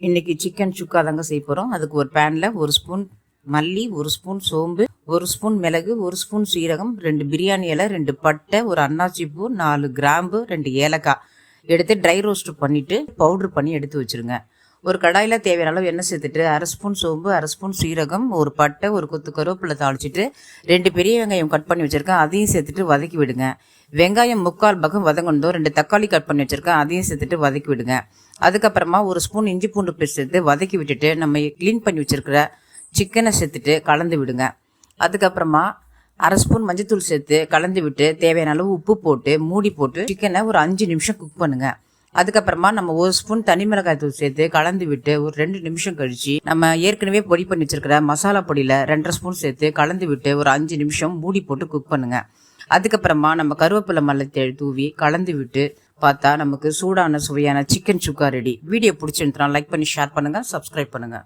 இன்னைக்கு சிக்கன் சுக்கா தாங்க செய்ய போகிறோம். அதுக்கு ஒரு பேனில் 1 ஸ்பூன் மல்லி, 1 ஸ்பூன் சோம்பு, 1 ஸ்பூன் மிளகு, 1 ஸ்பூன் சீரகம், 2 பிரியாணி இலை, 2 பட்டை, ஒரு அன்னாச்சி பூ, 4 கிராம்பு, 2 ஏலக்காய் எடுத்து ட்ரை ரோஸ்ட் பண்ணிவிட்டு பவுட்ரு பண்ணி எடுத்து வச்சுருங்க. ஒரு கடாயில் தேவையான அளவு எண்ணெய் சேர்த்துட்டு 1/2 ஸ்பூன் சோம்பு, 1/2 ஸ்பூன் சீரகம், ஒரு பட்டை, ஒரு கொத்து கருவேப்பிலை தாளிச்சிட்டு 2 பெரிய வெங்காயம் கட் பண்ணி வச்சுருக்கேன், அதையும் சேர்த்துட்டு வதக்கி விடுங்க. வெங்காயம் 3/4 பாகம் வதங்கணும். 2 தக்காளி கட் பண்ணி வச்சுருக்கேன், அதையும் சேர்த்துட்டு வதக்கி விடுங்க. அதுக்கப்புறமா 1 ஸ்பூன் இஞ்சி பூண்டு பேஸ்ட் சேர்த்து வதக்கி விட்டுட்டு நம்ம க்ளீன் பண்ணி வச்சுருக்கிற சிக்கனை சேர்த்துட்டு கலந்து விடுங்க. அதுக்கப்புறமா 1/2 ஸ்பூன் மஞ்சத்தூள் சேர்த்து கலந்து விட்டு தேவையான அளவு உப்பு போட்டு மூடி போட்டு சிக்கனை ஒரு 5 நிமிஷம் குக் பண்ணுங்க. அதுக்கப்புறமா நம்ம 1 ஸ்பூன் தனி மிளகாய் தூள் சேர்த்து கலந்து விட்டு ஒரு 2 நிமிஷம் கழிச்சு நம்ம ஏற்கனவே பொடி பண்ணி வச்சிருக்கிற மசாலா பொடியில் 2.5 ஸ்பூன் சேர்த்து கலந்து விட்டு ஒரு 5 நிமிஷம் மூடி போட்டு குக் பண்ணுங்க. அதுக்கப்புறமா நம்ம கருவேப்பிலை மல்லி தூவி கலந்து விட்டு பார்த்தா நமக்கு சூடான சுவையான சிக்கன் சுக்கா ரெடி. வீடியோ பிடிச்சிருந்தா லைக் பண்ணி ஷேர் பண்ணுங்க, சப்ஸ்கிரைப் பண்ணுங்க.